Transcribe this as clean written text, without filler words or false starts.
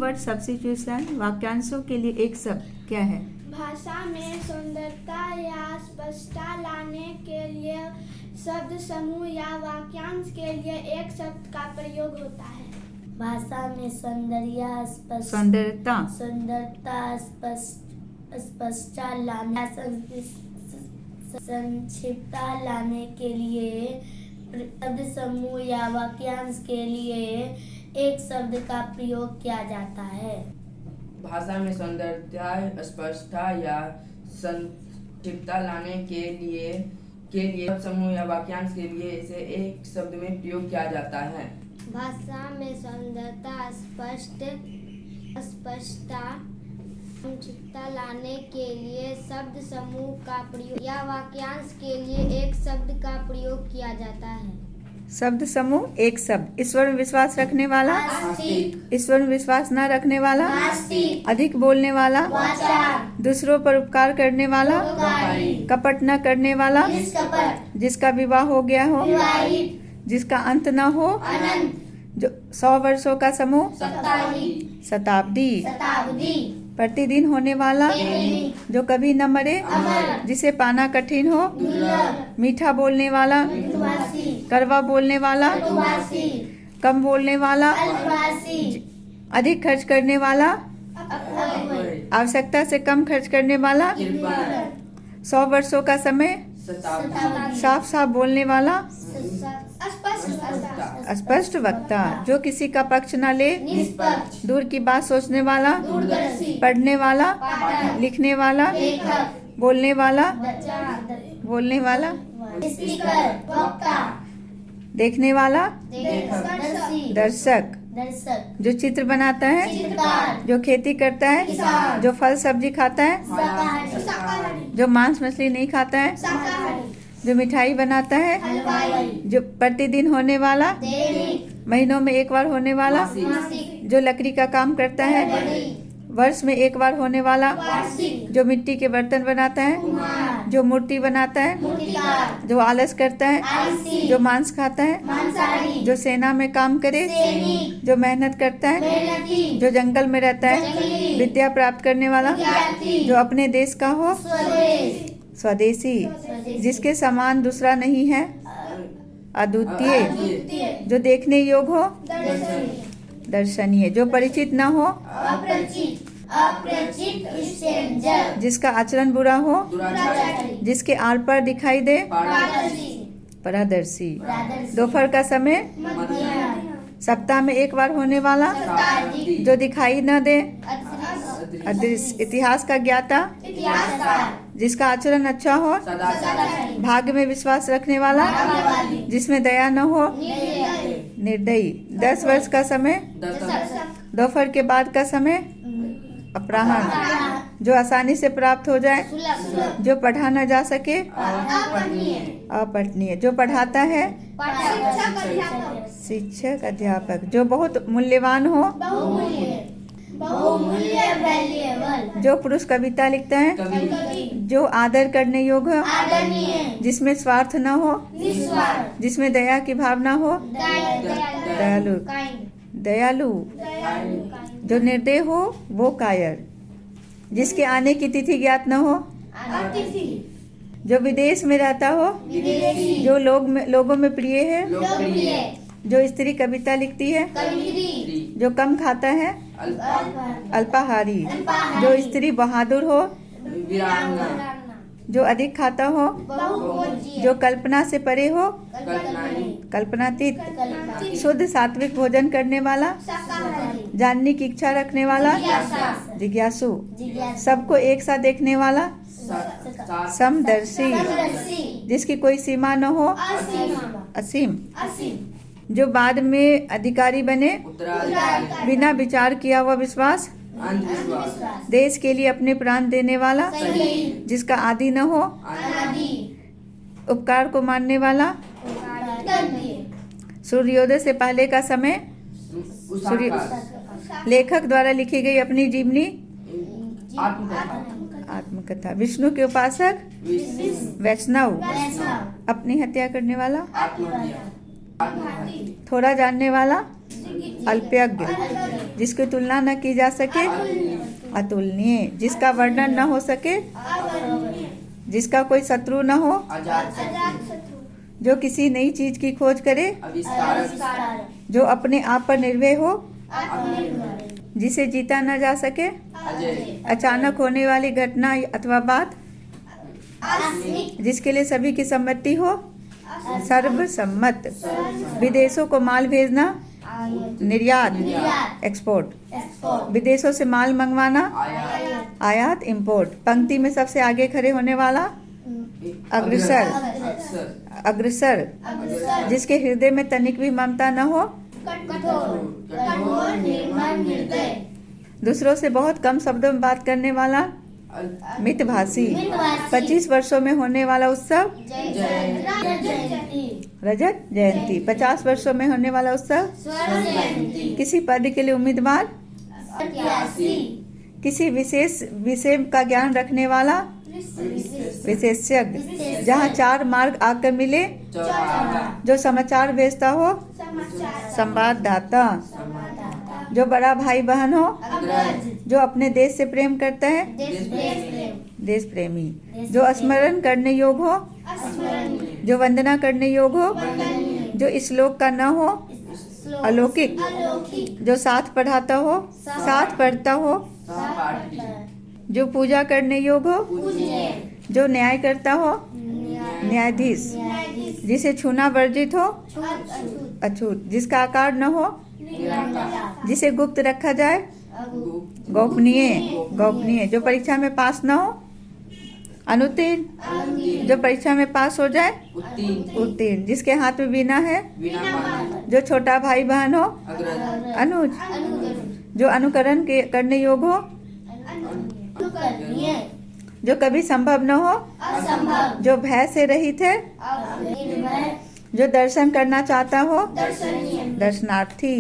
Word substitution. वाक्यांशों के लिए एक शब्द क्या है? भाषा में सुंदरता या स्पष्टता लाने के लिए शब्द समूह या वाक्यांश के लिए एक शब्द का प्रयोग होता है। भाषा में सुंदरता स्पष्टता लाने संक्षिप्तता लाने के लिए शब्द समूह या वाक्यांश के लिए एक शब्द का प्रयोग किया जाता है। भाषा में सुंदरता स्पष्टता या संक्षिप्तता लाने के लिए शब्द समूह या वाक्यांश के लिए इसे एक शब्द में प्रयोग किया जाता है। भाषा में सुंदरता स्पष्टता संक्षिप्तता लाने के लिए शब्द समूह का प्रयोग या वाक्यांश के लिए एक शब्द का प्रयोग किया जाता है। शब्द समूह एक शब्द। ईश्वर में विश्वास रखने वाला, ईश्वर में विश्वास न रखने वाला, अधिक बोलने वाला, दूसरों पर उपकार करने वाला, कपट न करने वाला, जिसका विवाह हो गया हो, जिसका अंत न हो, जो 100 वर्षों का समूह, शताब्दी, प्रतिदिन होने वाला, जो कभी न मरे, जिसे पाना कठिन हो, मीठा बोलने वाला, कड़वा बोलने वाला, कम बोलने वाला, अधिक खर्च करने वाला, आवश्यकता से कम खर्च करने वाला, 100 वर्षों का समय, साफ साफ बोलने वाला, स्पष्ट वक्ता, जो किसी का पक्ष न ले, दूर की बात सोचने वाला, पढ़ने वाला, लिखने वाला, बोलने वाला, देखने वाला, दर्शक, जो चित्र बनाता है, जो खेती करता है, जो फल सब्जी खाता है, जो मांस मछली नहीं खाता है, जो मिठाई बनाता है, जो प्रतिदिन होने वाला, महीनों में एक बार होने वाला, जो लकड़ी का काम करता है, वर्ष में एक बार होने वाला, जो मिट्टी के बर्तन बनाता है, जो मूर्ति बनाता है, जो आलस करता है, जो मांस खाता है, जो सेना में काम करे, जो मेहनत करता है, जो जंगल में रहता है, विद्या प्राप्त करने वाला, जो अपने देश का हो, स्वदेशी, जिसके समान दूसरा नहीं है, अद्वितीय, जो देखने योग्य हो, दर्शनीय, जो परिचित न हो, जिसका आचरण बुरा हो, जिसके आर पार दिखाई दे, पारदर्शी, दोपहर का समय, सप्ताह में एक बार होने वाला, जो दिखाई न दे, अदृश्य, इतिहास का ज्ञाता, जिसका आचरण अच्छा हो, भाग्य में विश्वास रखने वाला, जिसमें दया न हो, निर्दयी, 10 वर्ष का समय, दोपहर के बाद का समय, अपराह्न, जो आसानी से प्राप्त हो जाए, जो पढ़ा न जा सके, अपठनीय, जो पढ़ाता है, शिक्षक अध्यापक, जो बहुत मूल्यवान हो, जो पुरुष कविता लिखता है, जो आदर करने योग्य हो, जिसमें स्वार्थ न हो, जिसमें दया की भावना हो, दयालु, जो निर्दय हो, वो कायर, जिसके आने की तिथि ज्ञात न हो, जो विदेश में रहता हो, जो लोगों में प्रिय है, जो स्त्री कविता लिखती है, जो कम खाता है, अल्पाहारी, जो स्त्री बहादुर हो, जो अधिक खाता हो, जो कल्पना से परे हो, कल्पनातीत, शुद्ध सात्विक भोजन करने वाला, जानने की इच्छा रखने वाला, जिज्ञासु, सबको एक साथ देखने वाला, समदर्शी, जिसकी कोई सीमा न हो, असीम, जो बाद में अधिकारी बने, बिना विचार किया हुआ विश्वास, देश के लिए अपने प्राण देने वाला, जिसका आदि न हो, उपकार को मानने वाला, सूर्योदय से पहले का समय, लेखक द्वारा लिखी गई अपनी जीवनी, आत्मकथा, विष्णु के उपासक, वैष्णव, अपनी हत्या करने वाला, थोड़ा जानने वाला, अल्पज्ञ, जिसकी तुलना न की जा सके, अतुलनीय, जिसका वर्णन न हो सके, जिसका कोई शत्रु न हो, अजातशत्रु, जो किसी नई चीज की खोज करे, आविष्कारक, जो अपने आप पर निर्भय हो, आत्मनिर्भर, जिसे जीता न जा सके, अजय, अचानक होने वाली घटना अथवा बात, आस्मिक, जिसके लिए सभी की सम्मति हो, सर्वसम्मत, विदेशों को माल भेजना, निर्यात, एक्सपोर्ट, विदेशों से माल मंगवाना, आयात, आयात, इंपोर्ट, पंक्ति में सबसे आगे खड़े होने वाला, अग्रसर, अक्सर, अग्रसर, जिसके हृदय में तनिक भी ममता न हो, कठोर, निर्मल, निर्दय, दूसरों से बहुत कम शब्दों में बात करने वाला, मितभाषी, 25 वर्षों में होने वाला उत्सव, रजत जयंती, 50 वर्षों में होने वाला उत्सव, किसी पद के लिए उम्मीदवार, किसी विशेष विषय का ज्ञान रखने वाला, विशेषज्ञ, जहाँ 4 मार्ग आकर मिले, जो समाचार भेजता हो, संवाददाता, जो बड़ा भाई बहन हो, जो अपने देश से प्रेम करता है, देश प्रेमी, जो स्मरण करने योग्य हो, जो वंदना करने योग्य हो, जो इस लोक का न हो, अलौकिक, जो साथ पढ़ाता हो, साथ पढ़ता हो, जो पूजा करने योग्य हो, जो न्याय करता हो, न्यायाधीश, जिसे छूना वर्जित हो, अछूत, जिसका आकार न हो, जिसे गुप्त रखा जाए, गोपनीय, गोपनीय, जो परीक्षा में पास न हो, अनुत्तीर्ण, जो परीक्षा में पास हो जाए, उत्तीर्ण, जिसके हाथ में वीणा है, जो छोटा भाई बहन हो, अनुज, जो अनुकरण करने योग्य हो, जो कभी संभव न हो, जो भय से रहित है, जो दर्शन करना चाहता हो, दर्शनार्थी।